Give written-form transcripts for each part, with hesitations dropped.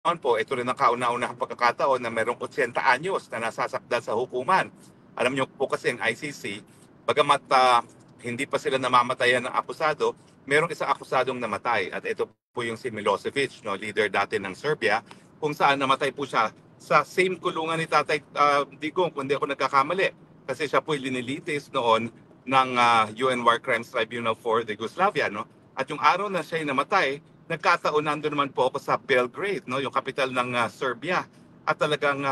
po, ito rin ang kauna-unahang pagkakataon na merong 80 anyos na nasasakdal sa hukuman. Alam niyo po kasi ang ICC, bagamat hindi pa sila namamatayan ng akusado, merong isang akusadong namatay. At ito po yung si Milosevic, no, leader dati ng Serbia, kung saan namatay po siya sa same kulungan ni Tatay Digong, kung di ako nagkakamali. Kasi siya po linilitis noon ng UN War Crimes Tribunal for the Yugoslavia. No? At yung araw na siya namatay, nagkataon nandun naman po ako sa Belgrade, no, yung kapital ng Serbia. At talagang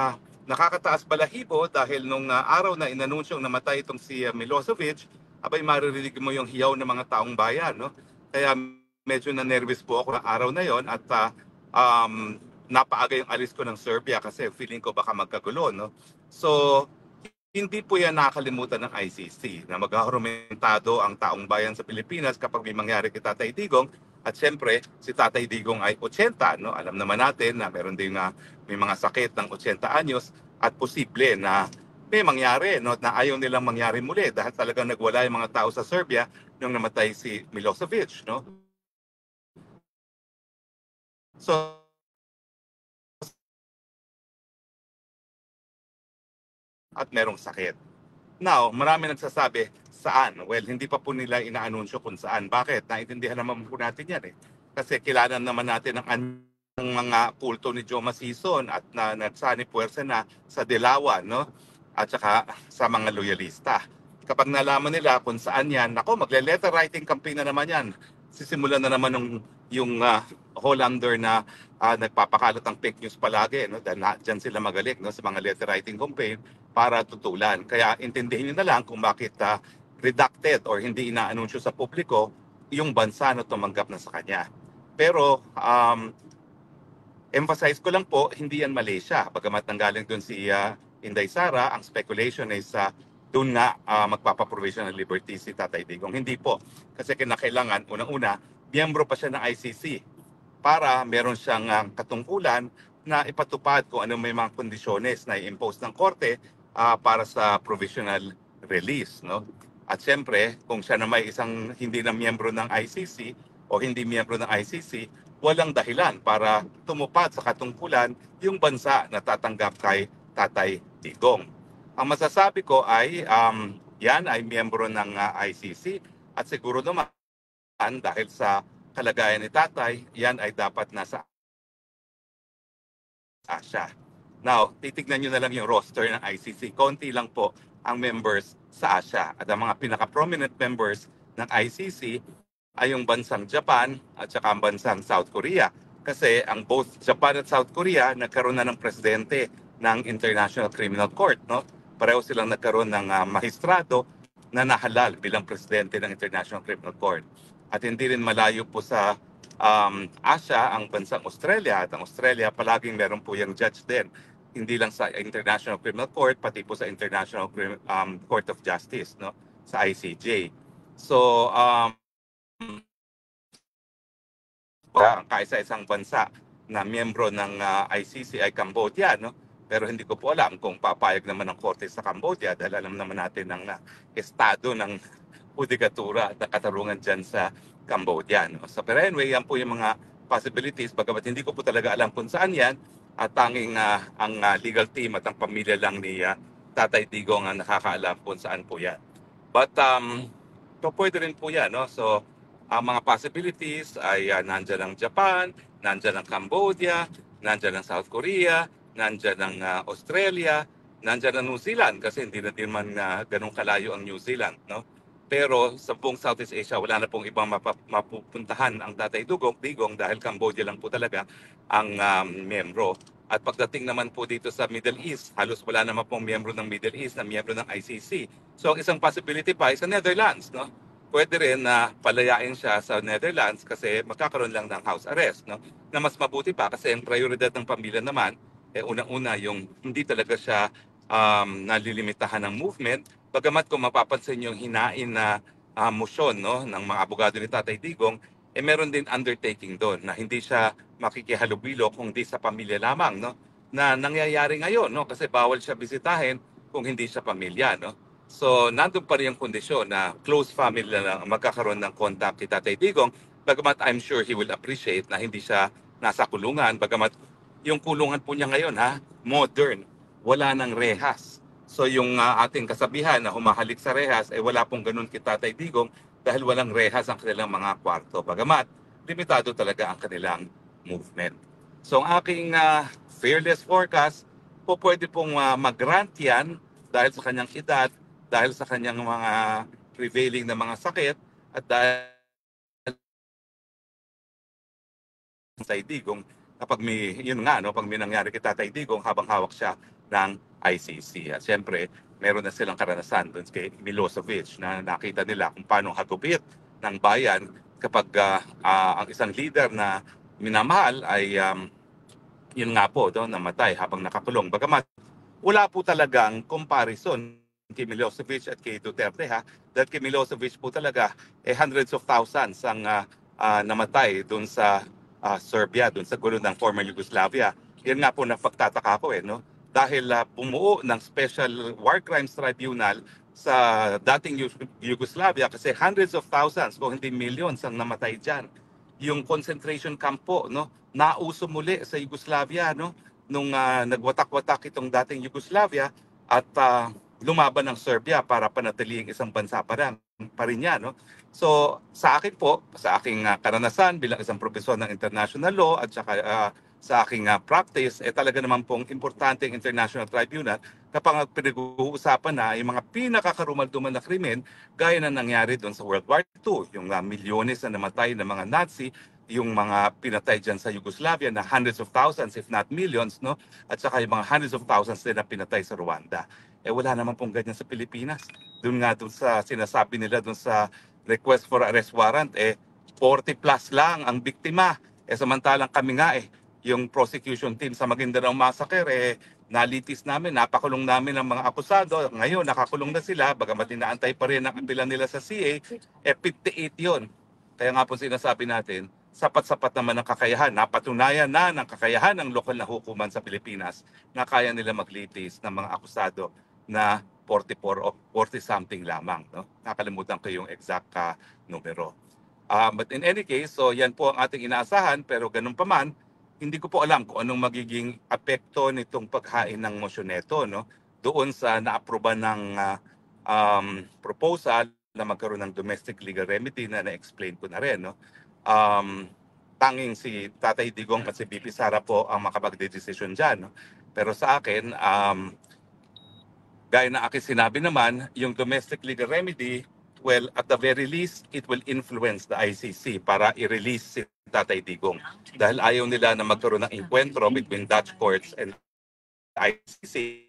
nakakataas balahibo dahil nung araw na inanunsyong namatay itong si Milosevic, abay maririnig mo yung hiyaw ng mga taong bayan, no? Kaya medyo na-nervous po ako na araw na yon at napaaga yung alis ko ng Serbia kasi feeling ko baka magkagulo, no? So, hindi po yan nakakalimutan ng ICC na magharumentado ang taong bayan sa Pilipinas kapag may mangyari kay Tatay Digong. At siyempre, si Tatay Digong ay 80, no? Alam naman natin na meron din na may mga sakit ng 80 anyos at posible na may mangyari, no? Na ayaw nilang mangyari muli dahil talagang nagwala yung mga tao sa Serbia nung namatay si Milosevic, no? So, at merong sakit. Now, marami nagsasabi, saan? Well, hindi pa po nila inaanunsyo kung saan. Bakit? Naintindihan naman po natin yan eh. Kasi kilala naman natin ang mga kulto ni Joma Sison at na nagsani puwersa na sa Dilawan, no? At saka sa mga loyalista. Kapag nalaman nila kung saan yan, ako, magle-letter writing campaign na naman yan. Sisimulan na naman yung Hollander na nagpapakalat ng fake news palagi, no? Dahil dyan sila magaling, no? Sa mga letter writing campaign para tutulan. Kaya intindihin niyo na lang kung bakit redacted or hindi inaanunsyo sa publiko yung bansa na tumanggap na sa kanya. Pero emphasize ko lang po, hindi yan Malaysia. Bagamat nanggaling doon si Inday Sara, ang speculation is doon nga magpapaprovision ng liberty si Tatay Digong. Hindi po. Kasi kinakailangan, unang-una, miyembro pa siya ng ICC para meron siyang katungkulan na ipatupad kung ano may mga kondisyones na i-impose ng korte para sa provisional release, no? At siyempre, kung siya na may isang hindi na miyembro ng ICC o hindi miyembro ng ICC, walang dahilan para tumupad sa katungkulan yung bansa na tatanggap kay Tatay Digong. Ang masasabi ko ay yan ay miyembro ng ICC at siguro naman dahil sa kalagayan ni Tatay, yan ay dapat nasa Asia. Now, titignan nyo na lang yung roster ng ICC. Konti lang po ang members sa Asia. At ang mga pinaka-prominent members ng ICC ay yung bansang Japan at saka ang bansang South Korea. Kasi ang both Japan at South Korea nagkaroon na ng presidente ng International Criminal Court. No? Pareho silang nagkaroon ng mahistrado na nahalal bilang presidente ng International Criminal Court. At hindi rin malayo po sa Asia ang bansang Australia. At ang Australia palaging meron po yung judge din. Hindi lang sa International Criminal Court, pati po sa International Court of Justice, no? Sa ICJ. So, ang kaisa-isang bansa na miyembro ng ICC ay Cambodia, no? Pero hindi ko po alam kung papayag naman ng korte sa Cambodia dahil alam naman natin ng estado ng judikatura at katarungan dyan sa Cambodia. No? So, pero anyway, yan po yung mga possibilities. Bagamat hindi ko po talaga alam kung saan yan at tanging ang legal team at ang pamilya lang ni Tatay Digong ang nakakaalam kung saan po yan. But so pwede rin po yan. No? So, ang mga possibilities ay nandyan ang Japan, nandyan ang Cambodia, nandyan ang South Korea, nandyan ang Australia, nandyan ang New Zealand kasi hindi na din man ganun kalayo ang New Zealand. No? Pero sa buong Southeast Asia, wala na pong ibang mapupuntahan ang Tatay Digong dahil Cambodia lang po talaga ang miyembro. At pagdating naman po dito sa Middle East, halos wala naman pong miyembro ng Middle East na miyembro ng ICC. So ang isang possibility pa ay sa Netherlands. No? Pwede rin na palayain siya sa Netherlands kasi magkakaroon lang ng house arrest. No? Na mas mabuti pa kasi ang prioridad ng pamilya naman, unang-una yung hindi talaga siya nalilimitahan ng movement. Bagamat kung mapapansin yung hinain na motion no, ng mga abogado ni Tatay Digong, meron din undertaking doon na hindi siya makikihalubilo kung di sa pamilya lamang. No? Na nangyayari ngayon no, kasi bawal siya bisitahin kung hindi siya pamilya. No? So, nandun pa rin yung kondisyon na close family na magkakaroon ng contact kay Tatay Digong. Bagamat I'm sure he will appreciate na hindi siya nasa kulungan. Bagamat yung kulungan po niya ngayon modern, wala ng rehas. So yung ating kasabihan na humahalik sa rehas, wala pong ganun kay Tatay Digong dahil walang rehas ang kanilang mga kwarto. Bagamat, limitado talaga ang kanilang movement. So ang aking fearless forecast, po pwede pong mag-grant yan dahil sa kanyang edad, dahil sa kanyang mga prevailing na mga sakit, at dahil Tatay Digong kapag may yun nga no, pag may nangyari kay Tatay Digong habang hawak siya ng ICC. At siyempre, meron na silang karanasan doon kay Milosevic na nakita nila kung paano hagupit ng bayan kapag ang isang leader na minamahal ay yun nga po do, namatay habang nakakulong. Bagamat wala po talagang comparison kay Milosevic at kay Duterte dahil kay Milosevic po talaga hundreds of thousands ang namatay doon sa Serbia, doon sa gulo ng former Yugoslavia. Yan nga po na pagtataka ko no? Dahil bumuo ng Special War Crimes Tribunal sa dating Yugoslavia kasi hundreds of thousands kung hindi millions ang namatay diyan. Yung concentration camp po no, nauso muli sa Yugoslavia no, nung nagwatak-watak itong dating Yugoslavia at lumaban ng Serbia para panatiling isang bansa pa rin yan. No? So sa akin po, sa aking karanasan bilang isang profesor ng international law at saka sa aking practice, talaga naman pong importante ang International Tribunal kapag pinag-uusapan na yung mga pinakakarumalduman na krimen gaya na nangyari doon sa World War II, yung milyones na namatay ng mga Nazi, yung mga pinatay dyan sa Yugoslavia na hundreds of thousands if not millions, no? At saka yung mga hundreds of thousands din na pinatay sa Rwanda. Wala naman pong ganyan sa Pilipinas. Doon nga doon sa sinasabi nila doon sa request for arrest warrant, 40 plus lang ang biktima. Samantalang kami nga yung prosecution team sa Maguindanao Massacre, nalitis namin, napakulong namin ang mga akusado. Ngayon, nakakulong na sila, bagamat inaantay pa rin ang apela nila sa CA, 58 yon. Kaya nga po sinasabi natin, sapat-sapat naman ang kakayahan. Napatunayan na ng kakayahan ng lokal na hukuman sa Pilipinas na kaya nila maglitis ng mga akusado na 44 o 40 something lamang. No? Nakalimutan ko yung exact numero. But in any case, so yan po ang ating inaasahan, pero ganun pa man, hindi ko po alam kung anong magiging apekto nitong paghain ng motion neto no doon sa naaproba ng proposal na magkaroon ng domestic legal remedy na na-explain ko na rin no. Tanging si Tatay Digong at si BP Sara po ang makapagdedesisyon diyan no. Pero sa akin gaya na aking sinabi naman, yung domestic legal remedy, well, at the very least, it will influence the ICC para i-release si Tatay Digong. Dahil ayaw nila na magkaroon ng encuentro between Dutch courts and ICC.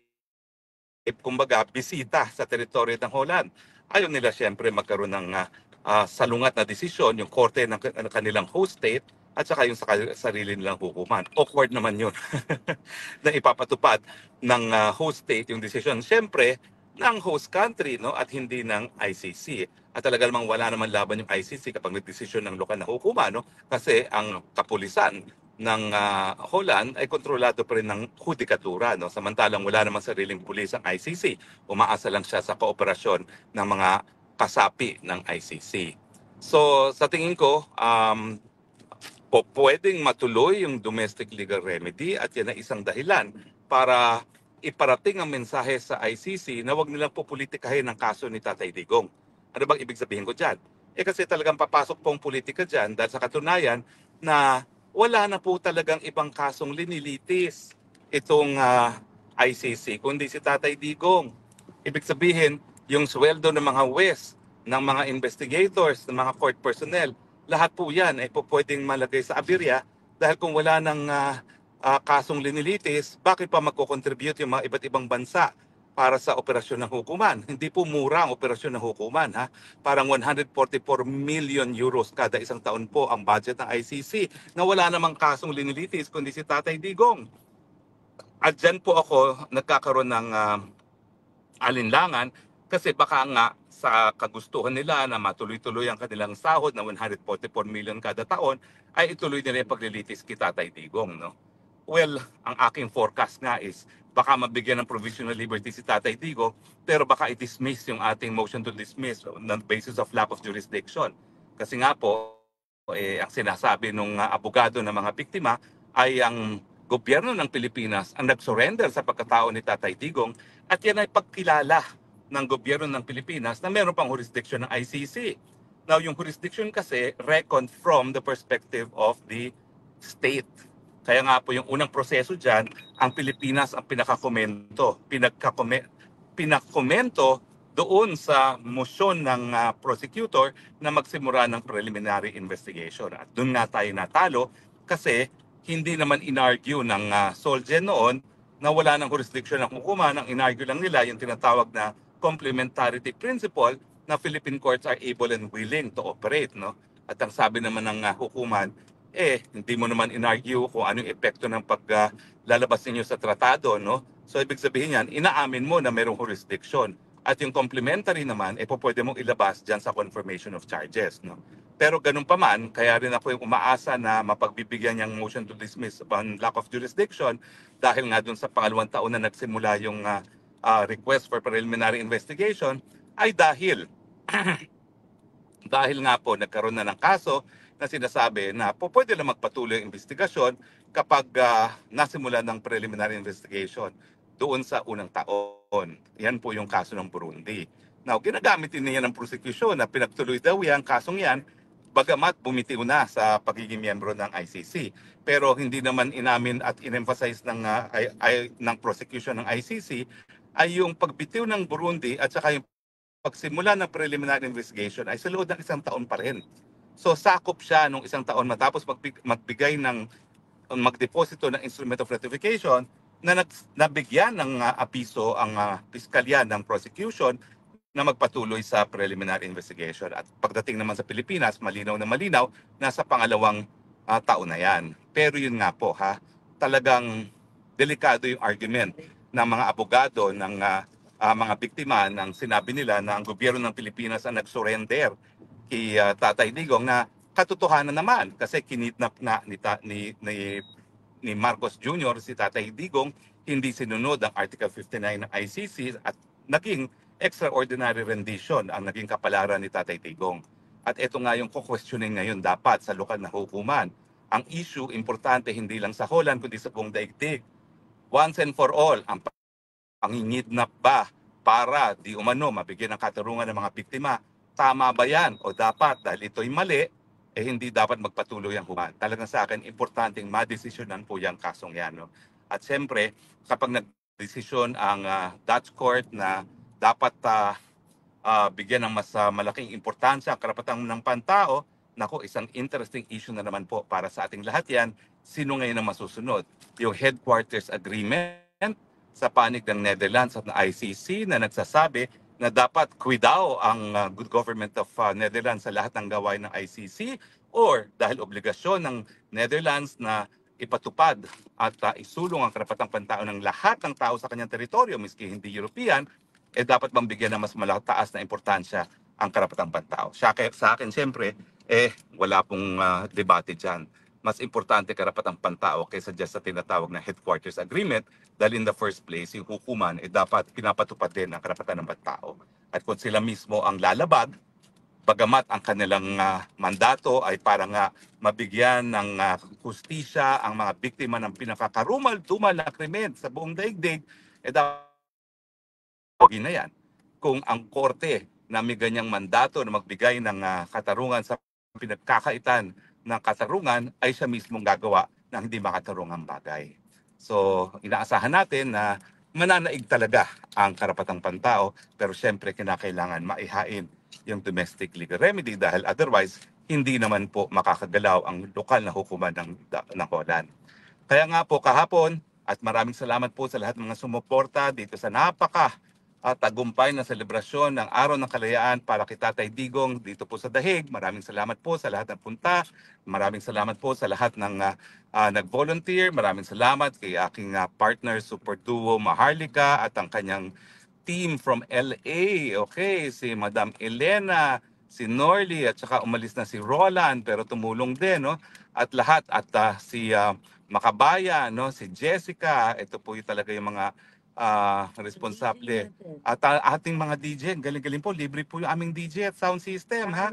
Kumbaga, bisita sa teritoryo ng Holland. Ayaw nila siyempre magkaroon ng salungat na desisyon, yung korte ng kanilang host state at saka yung sa sarili nilang hukuman. Awkward naman yun na ipapatupad ng host state yung desisyon. Siyempre, ng host country no at hindi ng ICC. At talaga namang wala naman laban yung ICC kapag nagdesisyon ng lokal na hukuman no kasi ang kapulisan ng Holland ay kontrolado pa rin ng hudikatura no samantalang wala namang sariling pulis ang ICC. Umaasa lang siya sa kooperasyon ng mga kasapi ng ICC. So sa tingin ko pwedeng matuloy yung domestic legal remedy at yan ay isang dahilan para iparating ang mensahe sa ICC na wag nilang pupolitikahin ang kaso ni Tatay Digong. Ano bang ibig sabihin ko dyan? Kasi talagang papasok pong politika dyan dahil sa katunayan na wala na po talagang ibang kasong linilitis itong ICC kundi si Tatay Digong. Ibig sabihin, yung sweldo ng mga WES, ng mga investigators, ng mga court personnel, lahat po yan ay po pwedeng malagay sa abirya dahil kung wala ng kasong linilitis, bakit pa magko-contribute yung mga iba't ibang bansa para sa operasyon ng hukuman? Hindi po mura ang operasyon ng hukuman. Parang 144 million euros kada isang taon po ang budget ng ICC na wala namang kasong linilitis kundi si Tatay Digong. At dyan po ako nagkakaroon ng alinlangan kasi baka nga sa kagustuhan nila na matuloy-tuloy ang kanilang sahod na 144 million kada taon ay ituloy nila yung paglilitis kay Tatay Digong. No? Well, ang aking forecast nga is baka mabigyan ng provisional liberty si Tatay Digong pero baka i-dismiss yung ating motion to dismiss on the basis of lack of jurisdiction. Kasi nga po, ang sinasabi ng abogado ng mga biktima ay ang gobyerno ng Pilipinas ang nag-surrender sa pagkatao ni Tatay Digong at yan ay pagkilala ng gobyerno ng Pilipinas na meron pang jurisdiction ng ICC. Now, yung jurisdiction kasi reckoned from the perspective of the state. Kaya nga po yung unang proseso dyan, ang Pilipinas ang pinakakomento doon sa motion ng prosecutor na magsimula ng preliminary investigation. At doon nga tayo natalo kasi hindi naman inargue ng Solgen noon na wala ng jurisdiction ng hukuman. Ang inargue lang nila yung tinatawag na complementarity principle na Philippine courts are able and willing to operate. No? At ang sabi naman ng hukuman, hindi mo naman inargue kung ano yung epekto ng paglalabas ninyo sa tratado. No? So ibig sabihin yan, inaamin mo na mayroong jurisdiction. At yung complementary naman, pwede mong ilabas dyan sa confirmation of charges. No? Pero ganun pa man, kaya rin ako yung umaasa na mapagbibigyan niyang motion to dismiss upon lack of jurisdiction dahil nga dun sa pangalawang taon na nagsimula yung request for preliminary investigation ay dahil nga po nagkaroon na ng kaso na sinasabi na pwede lang magpatuloy ang investigasyon kapag nasimula ng preliminary investigation doon sa unang taon. Yan po yung kaso ng Burundi. Now, ginagamit din niya ng prosecution na pinagtuloy daw yan, kasong yan, bagamat bumitiw na sa pagiging miyembro ng ICC. Pero hindi naman inamin at in-emphasize ng prosecution ng ICC ay yung pagbitiw ng Burundi at saka yung pagsimula ng preliminary investigation ay sa loob ng isang taon pa rin. So sakop siya nung isang taon matapos magdeposito ng instrument of ratification na nabigyan ng abiso ang piskalya ng prosecution na magpatuloy sa preliminary investigation. At pagdating naman sa Pilipinas, malinaw na sa pangalawang taon na yan. Pero yun nga po, talagang delikado yung argument ng mga abogado ng mga biktima ng sinabi nila na ang gobyerno ng Pilipinas ang nag-surrender kay Tatay Digong na katotohanan naman kasi kinidnap na ni Marcos Jr. si Tatay Digong, hindi sinunod ang Article 59 ng ICC at naging extraordinary rendition ang naging kapalaran ni Tatay Digong. At ito nga yung questioning ngayon dapat sa lokal na hukuman. Ang issue, importante hindi lang sa Holland kundi sa buong daigdig. Once and for all, ang pangingidnap ba para di umano mabigyan ng katarungan ng mga biktima, tama ba yan? O dapat dahil ito'y mali, hindi dapat magpatuloy ang hukuman. Talagang sa akin, importanteng madesisyonan po yung kasong yan. No? At siyempre, kapag nagdesisyon ang Dutch court na dapat bigyan ng mas malaking importansya ang karapatan ng pantao, nako, isang interesting issue na naman po para sa ating lahat yan. Sino ngayon ang masusunod? Yung headquarters agreement sa panig ng Netherlands at ng ICC na nagsasabi na dapat kuidaw ang good government of Netherlands sa lahat ng gawain ng ICC or dahil obligasyon ng Netherlands na ipatupad at isulong ang karapatang pantao ng lahat ng tao sa kanyang teritoryo, miski hindi European, dapat bang bigyan ng mas malataas na importansya ang karapatang pantao. Sa akin, siyempre, wala pong debate dyan. Mas importante karapatang pantao kaysa just sa tinatawag na headquarters agreement dahil in the first place, yung hukuman dapat pinapatupad din ang karapatan ng pantao. At kung sila mismo ang lalabag, bagamat ang kanilang mandato ay para nga mabigyan ng hustisya ang mga biktima ng pinakakarumal-dumal na krimen sa buong daigdig, dapat na yan. Kung ang korte na may ganyang mandato na magbigay ng katarungan sa pinagkakaitan ng katarungan ay siya mismong gagawa ng hindi makatarungang bagay. So, inaasahan natin na mananaig talaga ang karapatang pantao pero siyempre kinakailangan maihain yung domestic legal remedy dahil otherwise hindi naman po makakagalaw ang lokal na hukuman ng Holland. Kaya nga po kahapon at maraming salamat po sa lahat ng mga sumuporta dito sa tagumpay na selebrasyon ng Araw ng Kalayaan para kay Tatay Digong dito po sa Dahig. Maraming salamat po sa lahat ng punta. Maraming salamat po sa lahat ng nag-volunteer. Maraming salamat kay aking partner, super duo Maharlika at ang kanyang team from LA. Okay, si Madam Elena, si Norly at saka umalis na si Roland pero tumulong din, no? At lahat at si Makabaya, no, si Jessica. Ito po yung talaga yung mga responsable. At ating mga DJ, galing-galing po, libre po yung aming DJ at sound system, ha?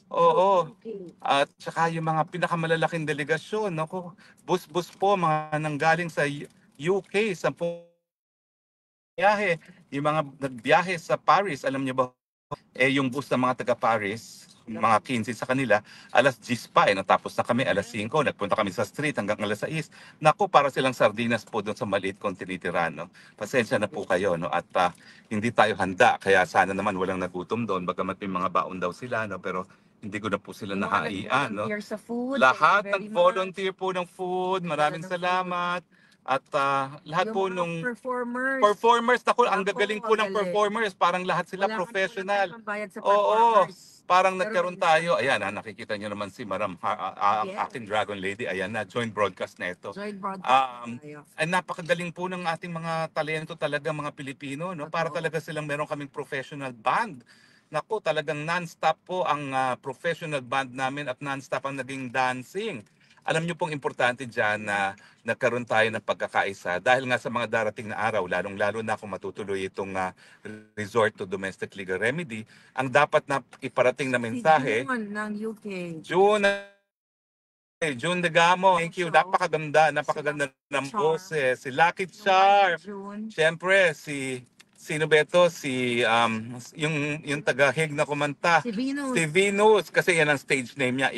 Oo. At saka yung mga pinakamalalaking delegasyon, naku, bus-bus po, mga nanggaling sa UK, 10 biyahe. Yung mga nagbiyahe sa Paris, alam niyo ba, yung bus ng mga taga Paris, mga 15 sa kanila, alas 10 pa, natapos na kami alas 5, nagpunta kami sa street hanggang alas 6. Naku, para silang sardinas po doon sa maliit kong tinitirahan, no? Pasensya na po kayo, no? At hindi tayo handa, kaya sana naman walang nagutom doon, bagamat may mga baon daw sila, no? Pero hindi ko na po sila nahaian, no? Sa food. Lahat Very nag-volunteer po ng food, maraming salamat. At lahat Yung po mga nung performers, naku, ang Naku, gagaling po ng galing. performers, parang lahat sila wala professional. pambayad sa Oo, performers. parang Pero nagkaroon tayo. Ayan, nakikita nyo naman si Madam, ang Yes. ating Dragon Lady. Ayan na, joint broadcast na ito. Joint broadcast tayo. Ay napakagaling po ng ating mga talento talaga, mga Pilipino, no? Para Totoo. talaga silang meron kaming professional band. Naku, talagang non-stop po ang professional band namin at non-stop ang naging dancing. Alam niyo pong importante dyan na nagkaroon tayo ng pagkakaisa dahil nga sa mga darating na araw, lalong-lalo na kung matutuloy itong resort to domestic legal remedy, ang dapat na iparating na mensahe, June ng UK. June Degamo, thank you. Napakaganda ng boses. Si Lucky Char. Siyempre, sino ba ito? Yung taga-Hague na kumanta. Si Venus. Kasi yan ang stage name niya.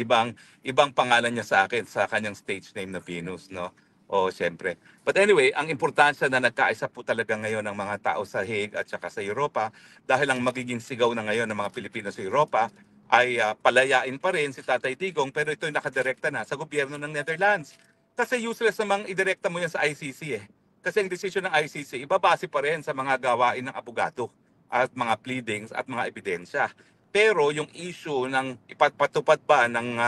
Ibang pangalan niya sa akin, sa kanyang stage name na Venus, no? O, siyempre. But anyway, ang importansya na nagkaisa po talaga ngayon ng mga tao sa Hague at saka sa Europa dahil ang magiging sigaw na ngayon ng mga Pilipino sa Europa ay palayain pa rin si Tatay Digong, pero ito'y nakadirekta na sa gobyerno ng Netherlands. Kasi useless namang idirekta mo yan sa ICC eh. Kasi ang desisyon ng ICC, ibabase pa rin sa mga gawain ng abogado at mga pleadings at mga ebidensya. Pero yung issue ng ipatupad ba ng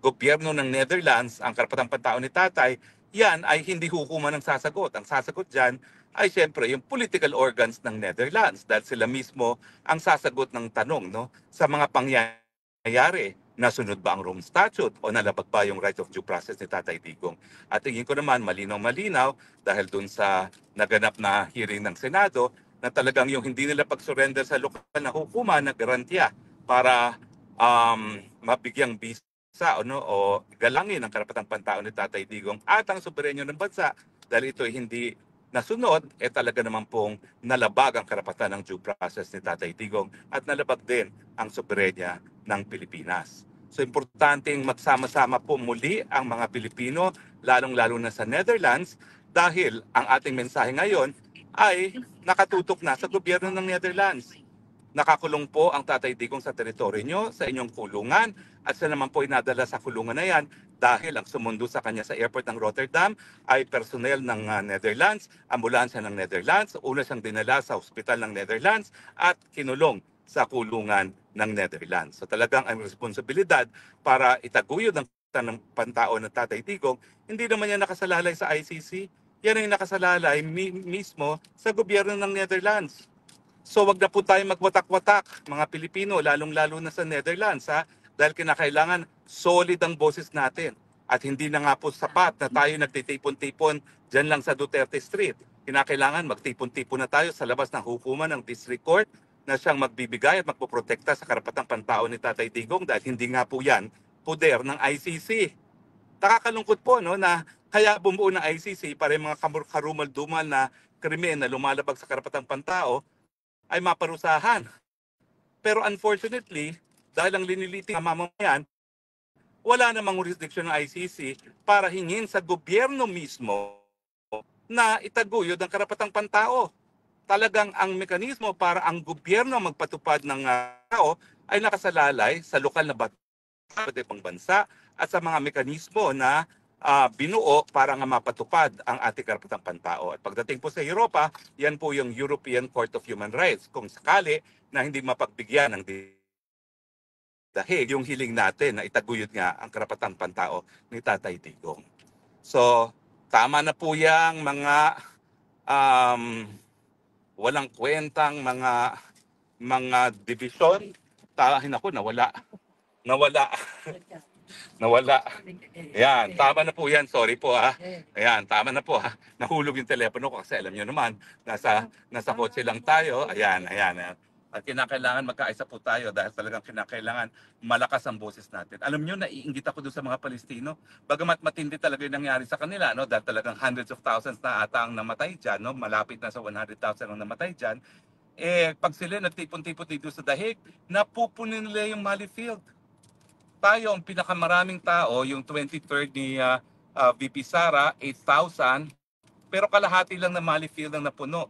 gobyerno ng Netherlands ang karapatang pantao ni Tatay, yan ay hindi hukuman ang sasagot. Ang sasagot dyan ay siyempre yung political organs ng Netherlands dahil sila mismo ang sasagot ng tanong, no, sa mga pangyayari. Nasunod ba ang Rome Statute o nalabag ba yung right of due process ni Tatay Digong? At tingin ko naman malinaw-malinaw dahil dun sa naganap na hearing ng Senado na talagang yung hindi nila pag-surrender sa lokal na hukuman na garantiya para mabigyang bisa o galangin ang karapatang pantao ni Tatay Digong at ang soberenyo ng bansa dahil ito ay hindi nasunod, talaga naman pong nalabag ang karapatan ng due process ni Tatay Digong at nalabag din ang soberenya ng Pilipinas. So importanteng magsama-sama po muli ang mga Pilipino, lalong-lalo na sa Netherlands, dahil ang ating mensahe ngayon ay nakatutok na sa gobyerno ng Netherlands. Nakakulong po ang Tatay Digong sa teritoryo nyo, sa inyong kulungan, at siya naman po inadala sa kulungan na yan dahil ang sumundo sa kanya sa airport ng Rotterdam ay personnel ng Netherlands, ambulansya ng Netherlands, una siyang dinala sa ospital ng Netherlands at kinulong sa kulungan ng Netherlands. So talagang ang responsibilidad para itaguyod ang pantao ng Tatay Digong, hindi naman yan nakasalalay sa ICC, yan ay nakasalalay mismo sa gobyerno ng Netherlands. So wag na po tayo magwatak-watak, mga Pilipino, lalong-lalo na sa Netherlands, ha? Dahil kinakailangan solid ang boses natin. At hindi na nga po sapat na tayo nagtitipon-tipon dyan lang sa Duterte Street. Kinakailangan magtipon-tipon na tayo sa labas ng hukuman ng District Court na siyang magbibigay at magpoprotekta sa karapatang pantao ni Tatay Digong dahil hindi nga po yan poder ng ICC. Nakakalungkot po, no, na kaya bumuo ng ICC para yung mga karumal-dumal na krimen na lumalabag sa karapatang pantao ay maparusahan. Pero unfortunately, dahil ang liniliting ng mamamayan, wala namang jurisdiction ng ICC para hingin sa gobyerno mismo na itaguyod ang karapatang pantao. Talagang ang mekanismo para ang gobyerno magpatupad ng tao ay nakasalalay sa lokal na ibang bansa at sa mga mekanismo na binuo para nga mapatupad ang ating karapatang pantao. At pagdating po sa Europa, yan po yung European Court of Human Rights. Kung sakali na hindi mapagbigyan ng dahil yung hiling natin na itaguyod nga ang karapatang pantao ni Tatay Digong. So, tama na po yang mga walang kwentang mga division. Tahin ako, nawala. Nawala. Ayan, tama na po yan. Sorry po ha. Ayan, tama na po ha. Nahulog yung telepono ko kasi alam nyo naman, nasa kotse lang tayo. Ayan, ayan. Ayan. At kinakailangan magkaisa po tayo dahil talagang kinakailangan malakas ang boses natin. Alam nyo, naiinggit ako doon sa mga Palestino. Bagamat matindi talaga yung nangyari sa kanila, no? Dahil talagang hundreds of thousands na ata ang namatay dyan, no? Malapit na sa 100,000 ang namatay dyan. Pag sila nagtipon-tipon dito sa dahig, napupunin nila yung Mali Field. Tayo, ang pinakamaraming tao, yung 23rd ni VP Sara, 8,000, pero kalahati lang na Mali Field ang napuno.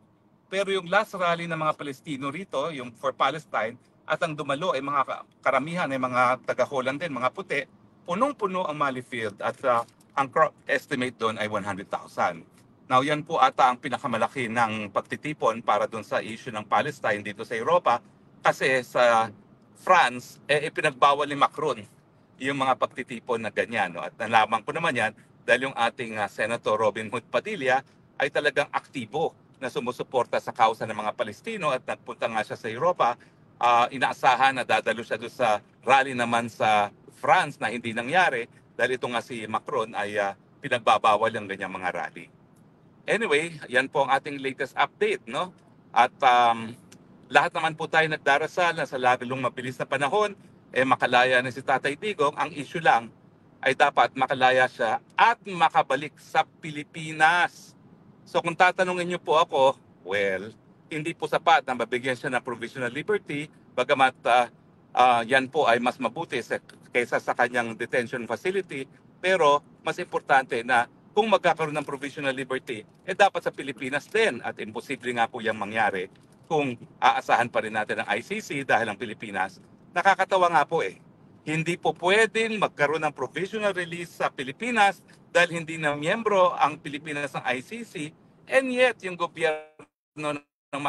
Pero yung last rally ng mga Palestino rito, yung for Palestine, at ang dumalo ay mga karamihan ay mga taga-Holland din, mga puti, punong-puno ang Mali Field at ang estimate doon ay 100,000. Now yan po ata ang pinakamalaki ng pagtitipon para doon sa issue ng Palestine dito sa Europa kasi sa France, ipinagbawal ni Macron yung mga pagtitipon na ganyan. No? At nalaman ko naman yan dahil yung ating Senator Robin Hood Padilla ay talagang aktibo na sumusuporta sa kausa ng mga Palestino at nagpunta nga siya sa Europa. Inaasahan na dadalo siya doon sa rally naman sa France na hindi nangyari dahil ito nga si Macron ay pinagbabawal yung ganyang mga rally. Anyway, yan po ang ating latest update, no? At lahat naman po tayo nagdarasal na sa lalong mabilis na panahon, makalaya na si Tatay Digong. Ang issue lang ay dapat makalaya siya at makabalik sa Pilipinas. So kung tatanungin niyo po ako, well, hindi po sapat na mabigyan siya ng provisional liberty, bagamat yan po ay mas mabuti kaysa sa kanyang detention facility. Pero mas importante na kung magkakaroon ng provisional liberty, dapat sa Pilipinas din. At imposible nga po yung mangyari kung aasahan pa rin natin ang ICC dahil ang Pilipinas. Nakakatawa nga po hindi po pwedeng magkaroon ng provisional release sa Pilipinas dahil hindi na miyembro ang Pilipinas ng ICC, and yet yung gobyerno ng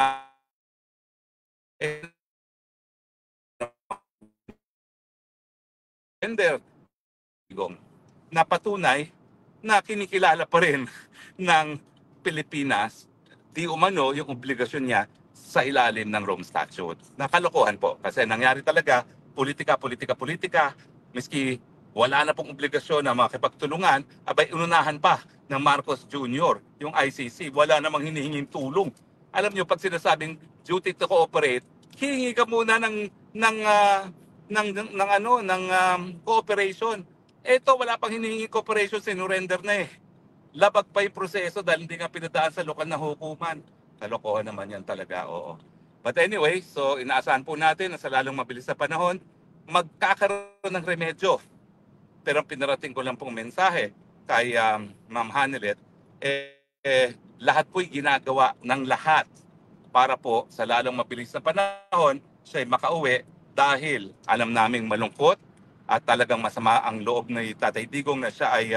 gender na patunay na kinikilala pa rin ng Pilipinas di umano yung obligasyon niya sa ilalim ng Rome Statute. Nakalokohan po kasi nangyari talaga politika, miski wala na pong obligasyon na makipagtulungan, abay inunahan pa ng Marcos Jr. yung ICC, wala namang hinihinging tulong. Alam niyo, pag sinasabing duty to cooperate, hihingi ka muna ng cooperation. Ito, wala pang hinihingi cooperation, sinurrender na labag pa yung proseso dahil hindi nga pinadaan sa lokal na hukuman. Kalokohan naman yan talaga, oo. But anyway, so inaasahan po natin na sa lalong mabilis na panahon, magkakaroon ng remedyo. Pero ang pinarating ko lang pong mensahe kay Ma'am Hanelet, lahat po'y ginagawa ng lahat para po sa lalong mabilis na panahon, siya'y makauwi dahil alam naming malungkot at talagang masama ang loob ni Tatay Digong na siya ay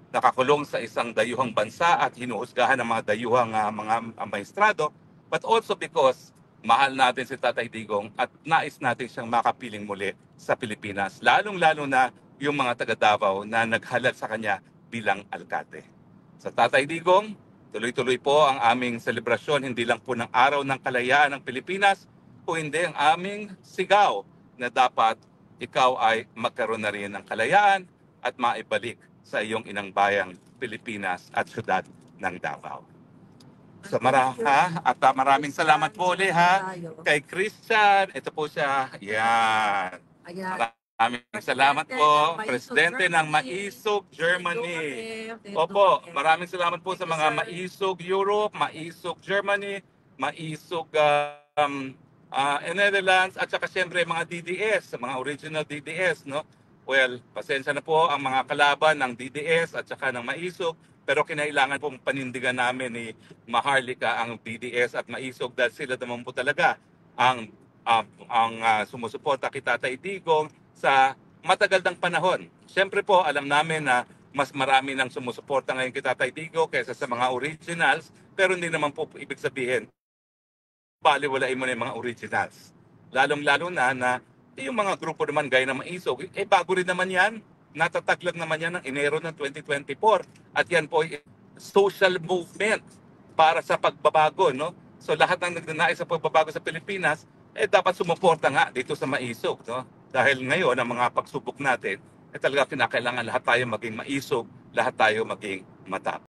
nakakulong sa isang dayuhang bansa at hinuhusgahan ng mga dayuhang mga maestrado, but also because mahal natin si Tatay Digong at nais natin siyang makapiling muli sa Pilipinas, lalong-lalo na yung mga taga Davao na naghalal sa kanya bilang alkate. Sa Tatay Digong, tuloy-tuloy po ang aming selebrasyon, hindi lang po ng Araw ng Kalayaan ng Pilipinas, kung hindi ang aming sigaw na dapat ikaw ay magkaroon na rin ng kalayaan at maibalik sa iyong inang bayang Pilipinas at syudad ng Davao. So at maraming salamat po ulit kay Christian. Ito po siya. Yan. Maraming salamat po, Presidente ng Maisog, Germany. Opo, maraming salamat po sa mga Maisog Europe, Maisog Germany, Maisog Netherlands, at saka siyempre mga DDS, mga original DDS, no? Well, pasensya na po ang mga kalaban ng DDS at saka ng Maisog, pero kinailangan pong panindigan namin ni Maharlika ang DDS at Maisog dahil sila naman po talaga ang sumusuporta kay Tatay Digong sa matagal ng panahon. Siyempre po, alam namin na mas marami nang sumusuporta ngayon kay Tatay Digong kaysa sa mga originals, pero hindi naman po ibig sabihin baliwalain mo na yung mga originals. Lalong-lalo na yung mga grupo naman gaya ng Maisog, bago rin naman yan. Natataglag naman yan ng Enero ng 2024. At yan po ay social movement para sa pagbabago, no? So lahat ng nagnanais sa pagbabago sa Pilipinas, dapat sumuporta nga dito sa Maisog, no? Dahil ngayon, ang mga pagsubok natin, talaga kinakailangan lahat tayo maging maisog, lahat tayo maging matapang.